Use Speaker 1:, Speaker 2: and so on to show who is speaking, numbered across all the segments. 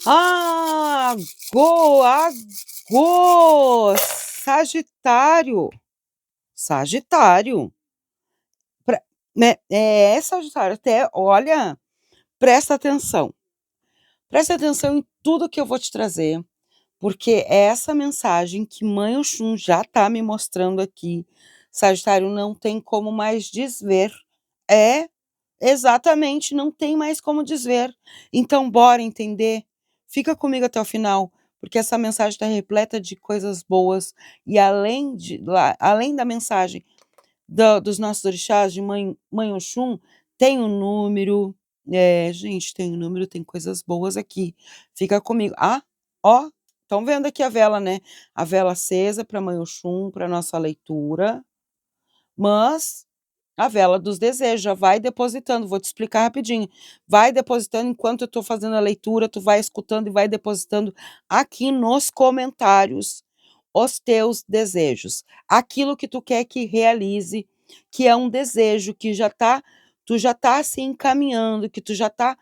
Speaker 1: Agô! Sagitário. Sagitário. Pra Sagitário, até olha, presta atenção. Presta atenção em tudo que eu vou te trazer, porque é essa mensagem que mãe Oxum já tá me mostrando aqui. Sagitário, não tem como mais desver. É, exatamente, não tem mais como desver. Então bora entender? Fica comigo até o final, porque essa mensagem está repleta de coisas boas e além da mensagem dos nossos orixás, de mãe Oxum, tem um número, gente, tem um número, tem coisas boas aqui. Fica comigo. Ah, ó, estão vendo aqui a vela, né? A vela acesa para mãe Oxum, para nossa leitura, mas a vela dos desejos, já vai depositando, vou te explicar rapidinho. Vai depositando enquanto eu estou fazendo a leitura, tu vai escutando e vai depositando aqui nos comentários os teus desejos. Aquilo que tu quer que realize, que é um desejo que tu já tá se encaminhando, que tu já tá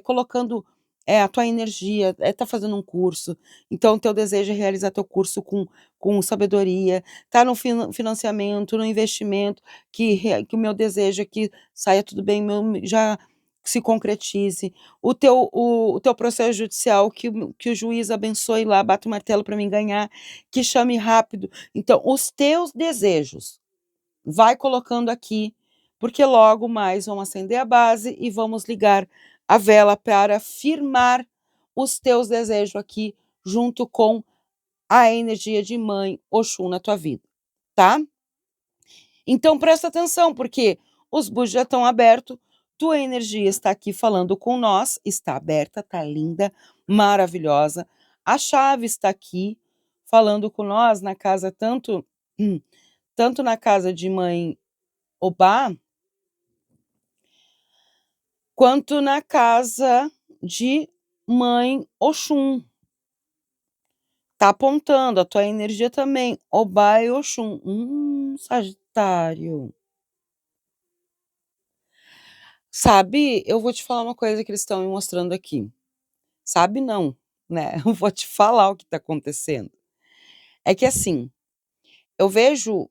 Speaker 1: colocando a tua energia, tá fazendo um curso. Então, o teu desejo é realizar teu curso com sabedoria, tá no financiamento, no investimento, que o meu desejo é que saia tudo bem, já se concretize. O teu processo judicial, que o juiz abençoe lá, bata o martelo para mim ganhar, que chame rápido. Então, os teus desejos, vai colocando aqui, porque logo mais vamos acender a base e vamos ligar a vela para firmar os teus desejos aqui, junto com a energia de mãe Oxum na tua vida, tá? Então presta atenção, porque os búzios já estão abertos, tua energia está aqui falando com nós, está aberta, está linda, maravilhosa. A chave está aqui falando com nós na casa, tanto na casa de mãe Obá, quanto na casa de mãe Oxum. Tá apontando a tua energia também, Obá e Oxum. Sagitário. Sabe, eu vou te falar uma coisa que eles estão me mostrando aqui. Sabe não, né, eu vou te falar o que está acontecendo. É que assim, eu vejo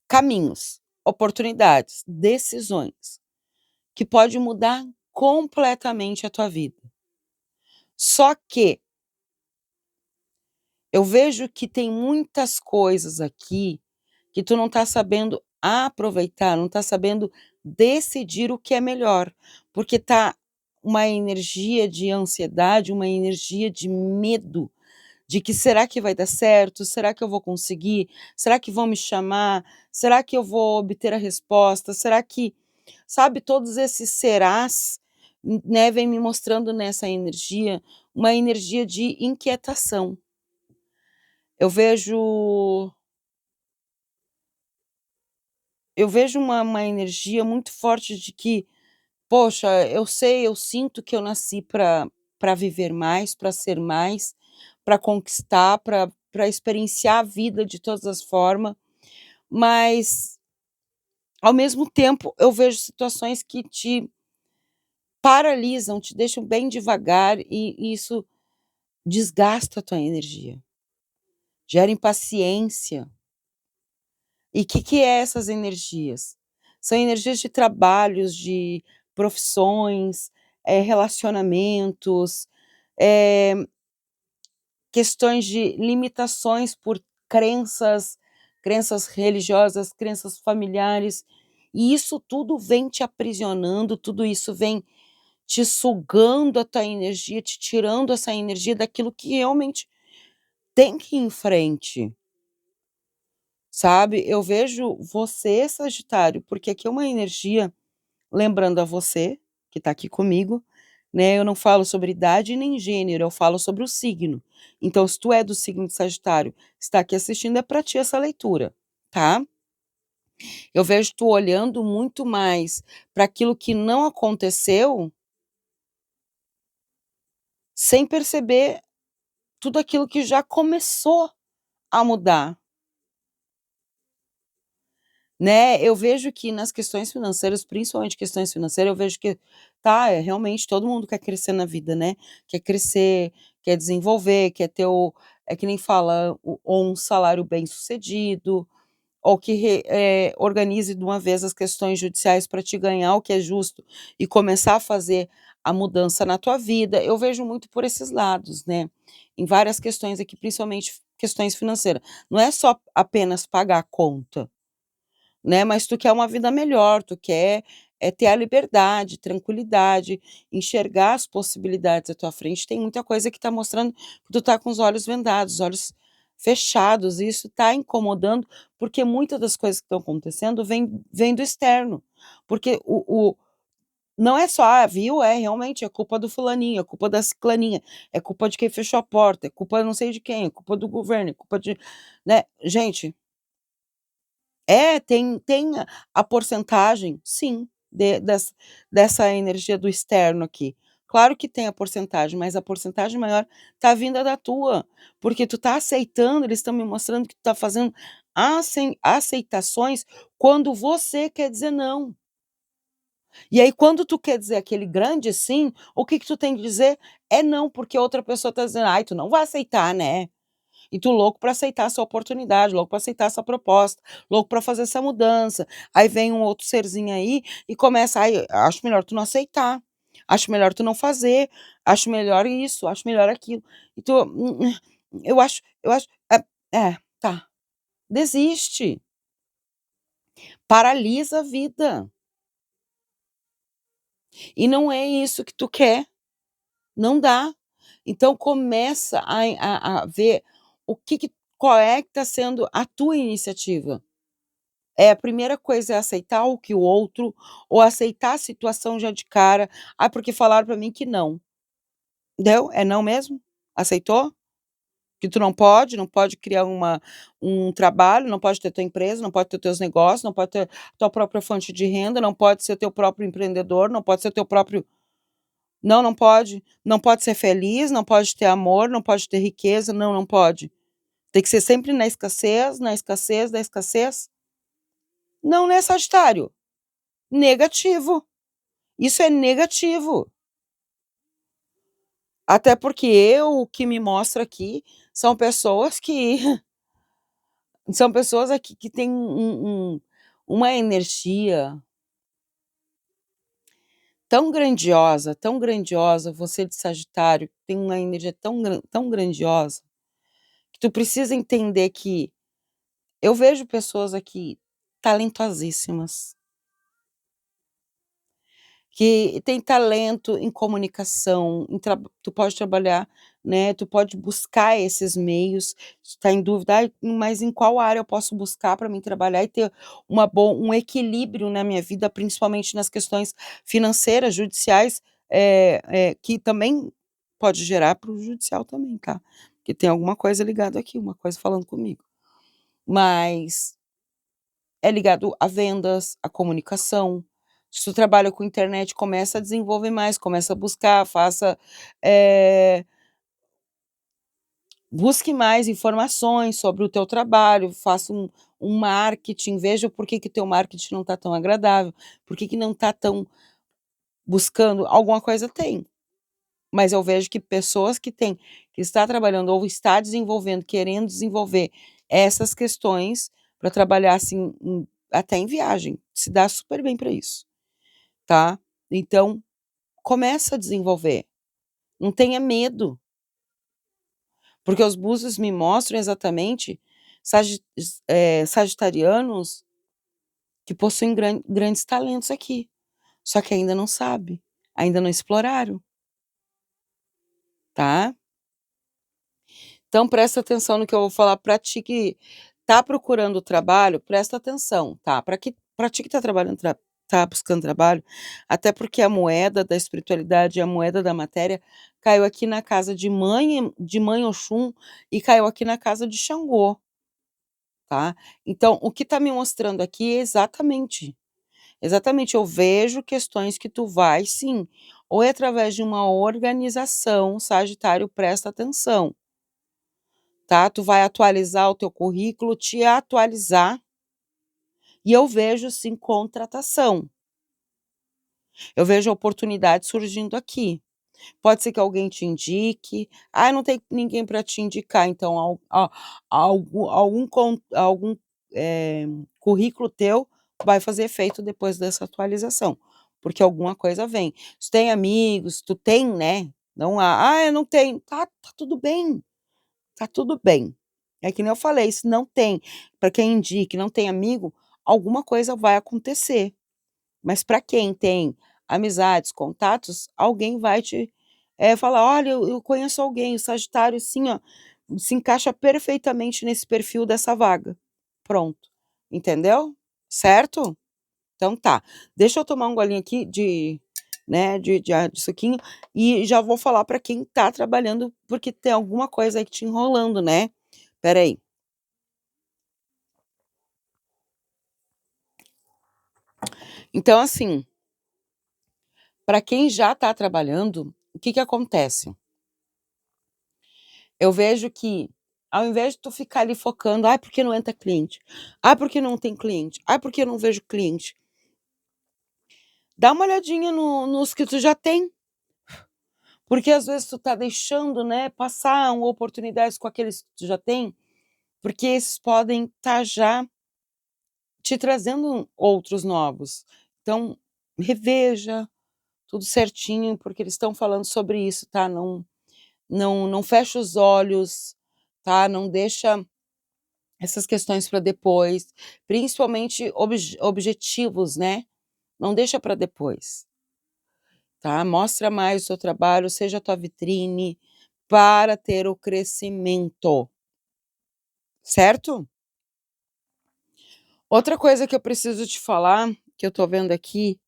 Speaker 1: caminhos, oportunidades, decisões, que pode mudar completamente a tua vida. Só que eu vejo que tem muitas coisas aqui que tu não tá sabendo aproveitar, não tá sabendo decidir o que é melhor, porque tá uma energia de ansiedade, uma energia de medo, de que será que vai dar certo? Será que eu vou conseguir? Será que vão me chamar? Será que eu vou obter a resposta? Será que, sabe, todos esses serás, né, vem me mostrando nessa energia, uma energia de inquietação. Eu vejo eu vejo uma energia muito forte de que, poxa, eu sei, eu sinto que eu nasci para viver mais, para ser mais, para conquistar, para experienciar a vida de todas as formas, mas ao mesmo tempo eu vejo situações que te paralisam, te deixam bem devagar e isso desgasta a tua energia, gera impaciência. E o que é essas energias? São energias de trabalhos, de profissões, relacionamentos, eh, questões de limitações por crenças religiosas, crenças familiares, e isso tudo vem te aprisionando, tudo isso vem te sugando a tua energia, te tirando essa energia daquilo que realmente tem que ir em frente. Sabe, eu vejo você, Sagitário, porque aqui é uma energia lembrando a você, que está aqui comigo, né, eu não falo sobre idade nem gênero, eu falo sobre o signo. Então, se tu é do signo de Sagitário, está aqui assistindo, é para ti essa leitura, tá? Eu vejo tu olhando muito mais para aquilo que não aconteceu, sem perceber tudo aquilo que já começou a mudar. né, eu vejo que nas questões financeiras, principalmente questões financeiras, eu vejo que, tá, realmente todo mundo quer crescer na vida, né, quer crescer, quer desenvolver, quer ter o é que nem fala, o ou um salário bem-sucedido, ou que organize de uma vez as questões judiciais para te ganhar o que é justo e começar a fazer a mudança na tua vida. Eu vejo muito por esses lados, né, em várias questões aqui, principalmente questões financeiras. Não é só apenas pagar a conta, né, mas tu quer uma vida melhor, tu quer, ter a liberdade, tranquilidade, enxergar as possibilidades à tua frente. Tem muita coisa que tá mostrando que tu tá com os olhos vendados, os olhos fechados, e isso tá incomodando, porque muitas das coisas que estão acontecendo vem do externo. Porque o não é só: "Ah, viu, é realmente é culpa do fulaninho, é culpa da ciclaninha, é culpa de quem fechou a porta, é culpa não sei de quem, é culpa do governo, é culpa de", né. Gente, tem a porcentagem, sim, dessa energia do externo aqui. Claro que tem a porcentagem, mas a porcentagem maior tá vinda da tua, porque tu tá aceitando, eles estão me mostrando que tu tá fazendo aceitações quando você quer dizer não. E aí quando tu quer dizer aquele grande sim, o que que tu tem que dizer? É não, porque outra pessoa tá dizendo: "Ai, tu não vai aceitar, né". E tu louco para aceitar essa oportunidade, louco para aceitar essa proposta, louco para fazer essa mudança. Aí vem um outro serzinho aí e começa: "Ai, acho melhor tu não aceitar, acho melhor tu não fazer, acho melhor isso, acho melhor aquilo". E tu eu acho tá, desiste, paralisa a vida. E não é isso que tu quer, não dá. Então começa a ver o que que qual é que está sendo a tua iniciativa. A primeira coisa é aceitar o que o outro ou aceitar a situação já de cara. "Ah, porque falaram pra mim que não". Deu? É não mesmo? Aceitou? Que tu não pode criar um trabalho, não pode ter tua empresa, não pode ter teus negócios, não pode ter tua própria fonte de renda, não pode ser teu próprio empreendedor, não pode ser teu próprio não, não pode. Não pode ser feliz, não pode ter amor, não pode ter riqueza, não, não pode. Tem que ser sempre na escassez, na escassez, da escassez. Não, né, Sagitário? Negativo. Isso é negativo. Até porque o que me mostra aqui são pessoas que são pessoas aqui que têm uma energia tão grandiosa, você de Sagitário tem uma energia tão grandiosa, que tu precisa entender que eu vejo pessoas aqui talentosíssimas, que tem talento em comunicação, em tu pode trabalhar, né, tu pode buscar esses meios, se tá em dúvida: "Ai, mas em qual área eu posso buscar para mim trabalhar e ter um equilíbrio na minha vida", principalmente nas questões financeiras, judiciais, que também pode gerar para o judicial também, tá, porque tem alguma coisa ligado aqui, uma coisa falando comigo. Mas é ligado a vendas, a comunicação. Se tu trabalha com internet, começa a desenvolver mais, começa a buscar, eh, busque mais informações sobre o teu trabalho, faça um marketing, veja por que que teu marketing não está tão agradável, por que que não está tão buscando alguma coisa tem, mas eu vejo que pessoas que está trabalhando ou está desenvolvendo, querendo desenvolver essas questões para trabalhar, assim, até em viagem, se dá super bem para isso. Tá? Então, começa a desenvolver, não tenha medo, porque os búzios me mostram exatamente sagitarianos que possuem grandes talentos aqui, só que ainda não sabe, ainda não exploraram, tá? Então presta atenção no que eu vou falar para ti que tá procurando trabalho, presta atenção, tá? Para ti que tá trabalhando tá buscando trabalho, até porque a moeda da espiritualidade, a moeda da matéria, caiu aqui na casa de mãe Oxum e caiu aqui na casa de Xangô, tá? Então o que tá me mostrando aqui é exatamente, eu vejo questões que tu vai sim, ou é através de uma organização, Sagitário, presta atenção. Tá, tu vai atualizar o teu currículo, te atualizar E eu vejo sim contratação. Eu vejo oportunidade surgindo aqui. Pode ser que alguém te indique. "Ah, não tem ninguém para te indicar", então algum, currículo teu vai fazer efeito depois dessa atualização, porque alguma coisa vem. Se tem amigos, tu tem, né, não eu não tenho", tá tudo bem, tá tudo bem. É que nem eu falei, se não tem para quem indique, não tem amigo, alguma coisa vai acontecer. Mas para quem tem amizades, contatos, alguém vai te, falar: "Olha, eu conheço alguém, o Sagitário, assim, ó, se encaixa perfeitamente nesse perfil dessa vaga". Pronto, entendeu? Certo? Então tá. Deixa eu tomar um golinho aqui de, né, de suquinho, e já vou falar para quem tá trabalhando, porque tem alguma coisa aí que te enrolando, né. Espera aí. Então assim, para quem já tá trabalhando, o que que acontece? Eu vejo que, ao invés de tu ficar ali focando: "Ai, porque não entra cliente? Ai, porque não tem cliente? Ai, porque eu não vejo cliente?", dá uma olhadinha nos que tu já tem, porque às vezes tu tá deixando, né, passar uma oportunidades com aqueles que tu já tem, porque esses podem estar já te trazendo outros novos. Então, reveja tudo certinho, porque eles estão falando sobre isso, tá, não fecha os olhos, tá, não deixa essas questões para depois, principalmente objetivos, né, não deixa para depois, tá. Mostra mais o seu trabalho, seja a tua vitrine, para ter o crescimento, certo? Outra coisa que eu preciso te falar, que eu tô vendo aqui,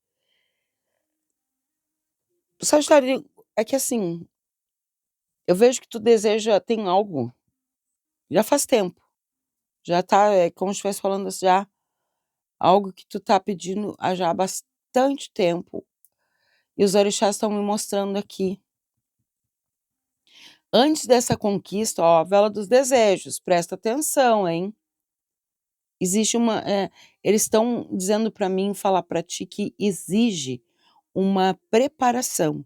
Speaker 1: o Sagitário, é que assim, eu vejo que tu deseja tem algo, já faz tempo, já tá, como se estivesse falando assim, já algo que tu tá pedindo há já bastante tempo, e os orixás estão me mostrando aqui. Antes dessa conquista, ó, a vela dos desejos, presta atenção, hein. Existe uma, eles estão dizendo para mim falar para ti que exige uma preparação,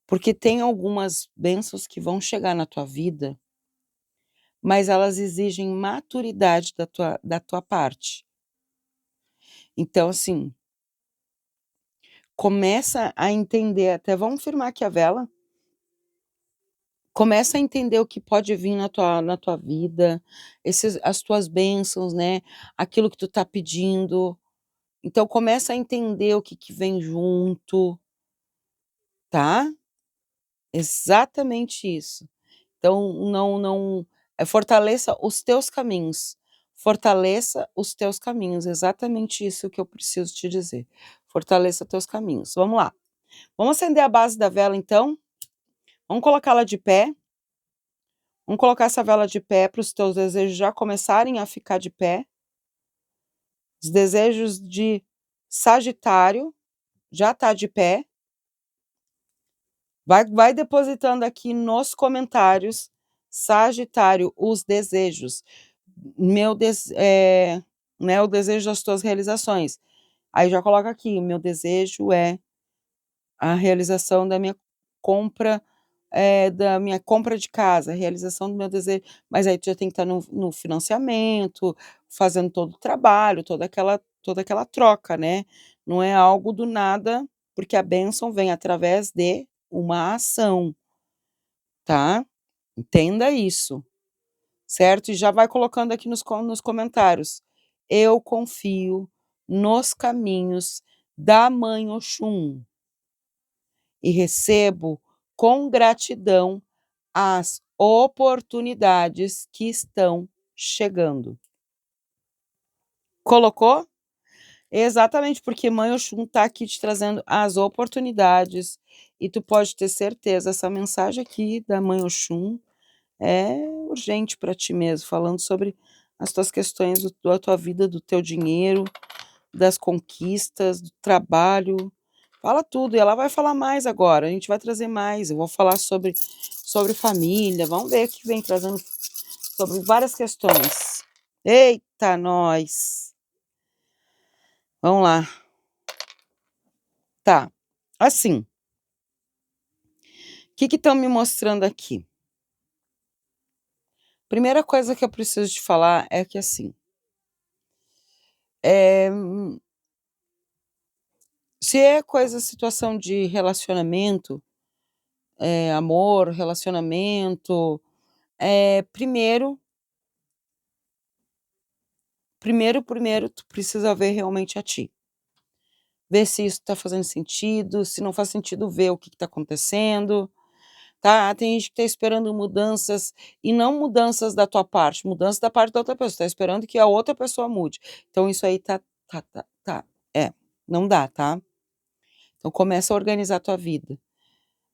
Speaker 1: porque tem algumas bênçãos que vão chegar na tua vida, mas elas exigem maturidade da tua parte. Então assim, começa a entender, até vamos firmar aqui a vela. Começa a entender o que pode vir na tua vida, esses as tuas bênçãos, né, aquilo que tu tá pedindo. Então começa a entender o que que vem junto, tá? Exatamente isso. Então não, fortaleça os teus caminhos, fortaleça os teus caminhos, exatamente isso que eu preciso te dizer. Fortaleça teus caminhos. Vamos lá, vamos acender a base da vela então, vamos colocá-la de pé. Vamos colocar essa vela de pé para os teus desejos já começarem a ficar de pé. Os desejos de Sagitário já tá de pé. Vai depositando aqui nos comentários, Sagitário, os desejos. Né, o desejo das tuas realizações. Aí já coloca aqui: "O meu desejo é a realização da minha compra de casa, a realização do meu desejo", mas aí tu já tem que estar no financiamento, fazendo todo o trabalho, toda aquela troca, né. Não é algo do nada, porque a bênção vem através de uma ação, tá. Entenda isso, certo. E já vai colocando aqui nos comentários: "Eu confio nos caminhos da mãe Oxum e recebo com gratidão as oportunidades que estão chegando". Colocou? Exatamente, porque mãe Oxum tá aqui te trazendo as oportunidades, e tu pode ter certeza, essa mensagem aqui da mãe Oxum é urgente para ti mesmo, falando sobre as tuas questões da tua vida, do teu dinheiro, das conquistas, do trabalho, fala tudo. E ela vai falar mais agora, a gente vai trazer mais, eu vou falar sobre família, vamos ver o que vem trazendo sobre várias questões. Eita nós! Vamos lá. Tá, assim, o que estão me mostrando aqui? Primeira coisa que eu preciso te falar é que, assim, eh, se é coisa situação de relacionamento, amor, relacionamento, primeiro primeiro tu precisa ver realmente a ti. Ver se isso tá fazendo sentido, se não faz sentido, ver o que tá acontecendo, tá. Tem gente que tá esperando mudanças, e não mudanças da tua parte, mudança da parte da outra pessoa, tá esperando que a outra pessoa mude. Então isso aí é, não dá, tá. Então começa a organizar a tua vida.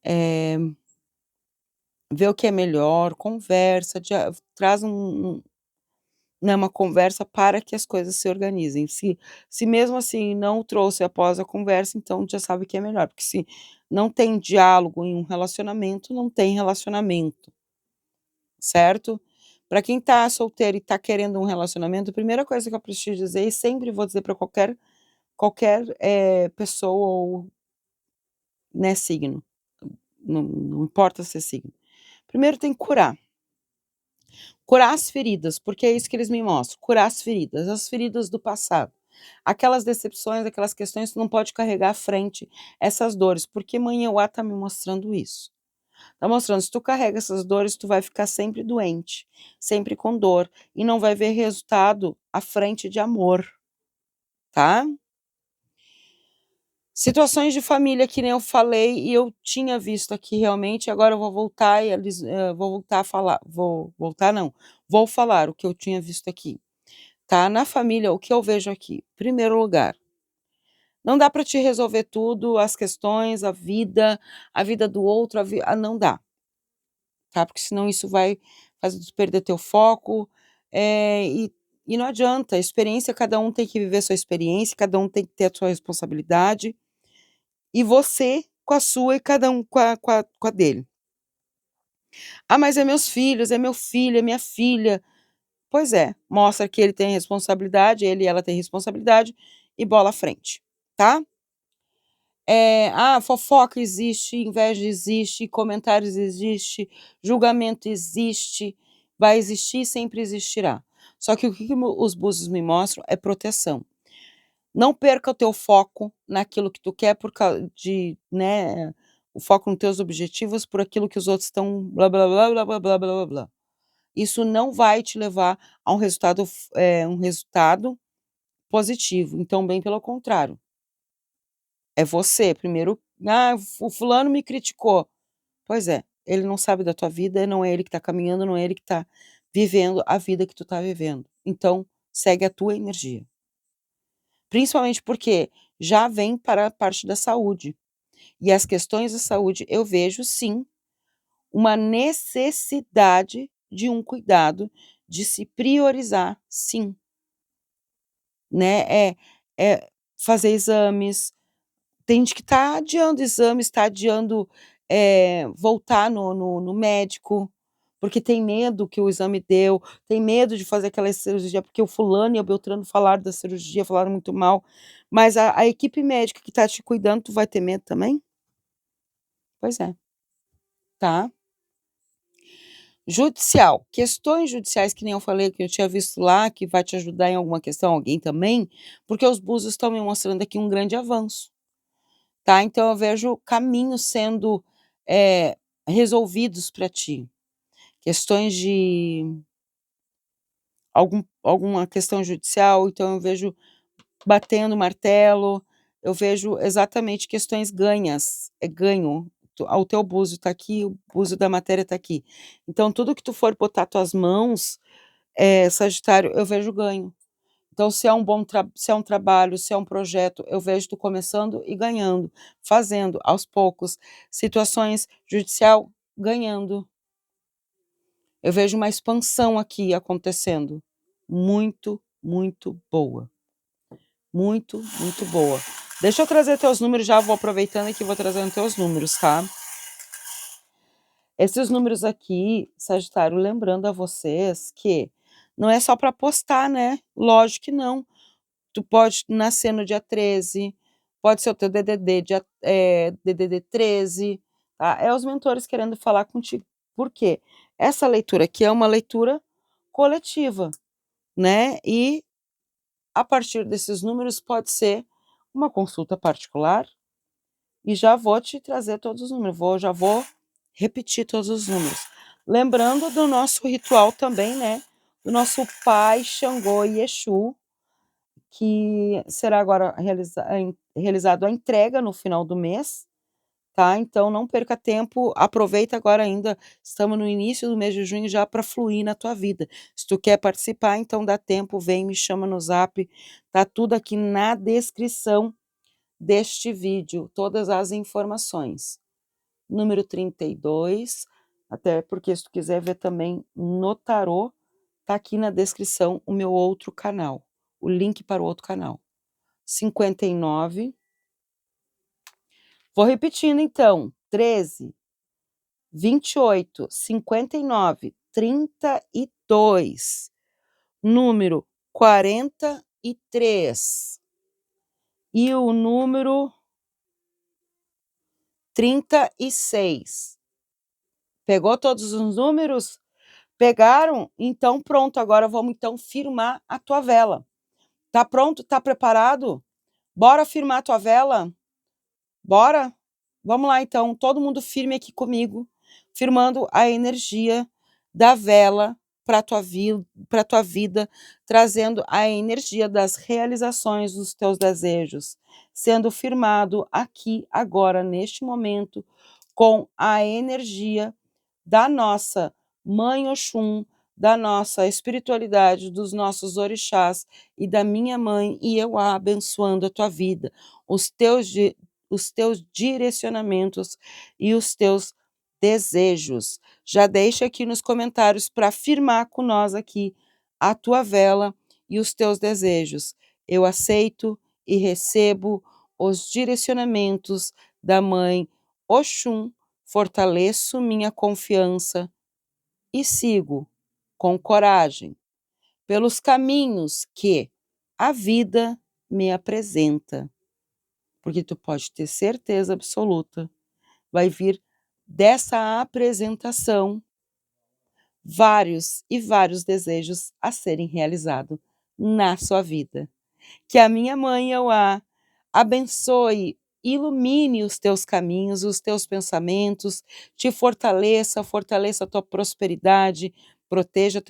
Speaker 1: Eh, Vê o que é melhor, conversa, traz né, uma conversa para que as coisas se organizem. Se mesmo assim não trouxe após a conversa, então já sabe que é melhor, porque se não tem diálogo em um relacionamento, não tem relacionamento, certo? Para quem tá solteiro e tá querendo um relacionamento, a primeira coisa que eu preciso dizer, e sempre vou dizer para qualquer, pessoa ou, né, signo, não importa se é signo. Primeiro tem que curar. Curar as feridas, porque é isso que eles me mostram, curar as feridas do passado. Aquelas decepções, aquelas questões, tu não pode carregar à frente essas dores, porque Manheuá tá me mostrando isso. Tá mostrando, se tu carrega essas dores, tu vai ficar sempre doente, sempre com dor, e não vai ver resultado à frente de amor, tá? Situações de família, que nem eu falei, e eu tinha visto aqui realmente, agora eu vou voltar e vou voltar a falar, vou voltar não, vou falar o que eu tinha visto aqui. Tá, na família, o que eu vejo aqui? Primeiro lugar, não dá para te resolver tudo, as questões, a vida do outro, não dá, tá, porque senão isso vai fazer tu perder teu foco, e não adianta, a experiência, cada um tem que viver a sua experiência, cada um tem que ter a sua responsabilidade, e você com a sua e cada um com a dele. "Ah, mas é meus filhos, é meu filho, é minha filha". Pois é, mostra que ele tem responsabilidade, ele e ela têm responsabilidade, e bola à frente, tá? Fofoca existe, inveja existe, comentários existe, julgamento existe, vai existir e sempre existirá. Só que o que os búzios me mostram é proteção. Não perca o teu foco naquilo que tu quer por causa de, né, o foco nos teus objetivos por aquilo que os outros estão blá blá blá blá blá blá blá blá blá. Isso não vai te levar a um resultado positivo, então bem pelo contrário. É você primeiro: "Ah, o fulano me criticou". Pois é, ele não sabe da tua vida, não é ele que está caminhando, não é ele que está vivendo a vida que tu está vivendo. Então, segue a tua energia. Principalmente porque já vem para a parte da saúde, e as questões da saúde eu vejo sim, uma necessidade de um cuidado, de se priorizar sim, né, fazer exames. Tem gente que está adiando exames, está adiando, voltar no médico, porque tem medo que o exame deu, tem medo de fazer aquela cirurgia, porque o fulano e o beltrano falaram da cirurgia, falaram muito mal, mas a equipe médica que está te cuidando, tu vai ter medo também? Pois é, tá. Judicial, questões judiciais que nem eu falei que eu tinha visto lá, que vai te ajudar em alguma questão, alguém também, porque os búzios estão me mostrando aqui um grande avanço. Tá, então eu vejo caminhos sendo, resolvidos para ti. Questões de alguma questão judicial, então eu vejo batendo martelo, eu vejo exatamente questões ganhas, é ganho. O teu búzio está aqui, o búzio da matéria está aqui. Então tudo que tu for botar tuas mãos, Sagitário, eu vejo ganho. Então se é um trabalho, se é um projeto, eu vejo tu começando e ganhando, fazendo aos poucos, situações judicial, ganhando. Eu vejo uma expansão aqui acontecendo, muito, muito boa, muito, muito boa. Deixa eu trazer teus números, já vou aproveitando aqui, vou trazendo teus números, tá. Esses números aqui, Sagitário, lembrando a vocês que Não é só para postar, né, lógico que não. Tu pode nascer no dia 13, pode ser o teu DDD DDD 13, tá. É os mentores querendo falar contigo. Por quê? Essa leitura aqui é uma leitura coletiva, né, e a partir desses números pode ser uma consulta particular, e já vou te trazer todos os números, já vou repetir todos os números. Lembrando do nosso ritual também, né, do nosso pai Xangô e Exu, que será agora realizado a entrega no final do mês, tá. Então não perca tempo, aproveita agora ainda, estamos no início do mês de junho já para fluir na tua vida. Se tu quer participar, então dá tempo, vem, me chama no Zap, tá tudo aqui na descrição deste vídeo, todas as informações. Número 32, até porque se tu quiser ver também no tarô, tá aqui na descrição o meu outro canal, o link para o outro canal. 59. Vou repetindo então: 13, 28, 59, 32, número 43 e o número 36. Pegou todos os números? Pegaram? Então pronto, agora vamos então firmar a tua vela. Tá pronto? Tá preparado? Bora firmar a tua vela? Bora? Vamos lá então, todo mundo firme aqui comigo, firmando a energia da vela para tua vida, trazendo a energia das realizações dos teus desejos, sendo firmado aqui, agora, neste momento, com a energia da nossa mãe Oxum, da nossa espiritualidade, dos nossos orixás e da minha mãe Ieuá, abençoando a tua vida, os teus direcionamentos e os teus desejos. Já deixa aqui nos comentários para firmar com nós aqui a tua vela e os teus desejos. Eu aceito e recebo os direcionamentos da mãe Oxum, fortaleço minha confiança e sigo com coragem pelos caminhos que a vida me apresenta. Porque tu pode ter certeza absoluta, vai vir dessa apresentação vários e vários desejos a serem realizados na sua vida. Que a minha mãe Euá abençoe, ilumine os teus caminhos, os teus pensamentos, te fortaleça, fortaleça a tua prosperidade, proteja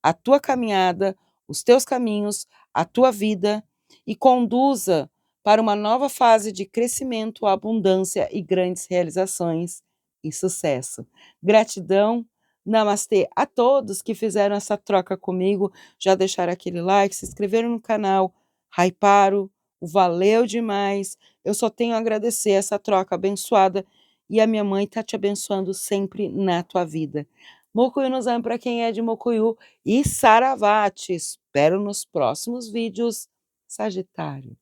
Speaker 1: a tua caminhada, os teus caminhos, a tua vida e conduza para uma nova fase de crescimento, abundância e grandes realizações e sucesso. Gratidão, namastê a todos que fizeram essa troca comigo, já deixaram aquele like, se inscreveram no canal, hyparam, valeu demais. Eu só tenho a agradecer essa troca abençoada e a minha mãe está te abençoando sempre na tua vida. Mokuyu no Zan para quem é de Mokuyu e Saravá, te espero nos próximos vídeos, Sagitário.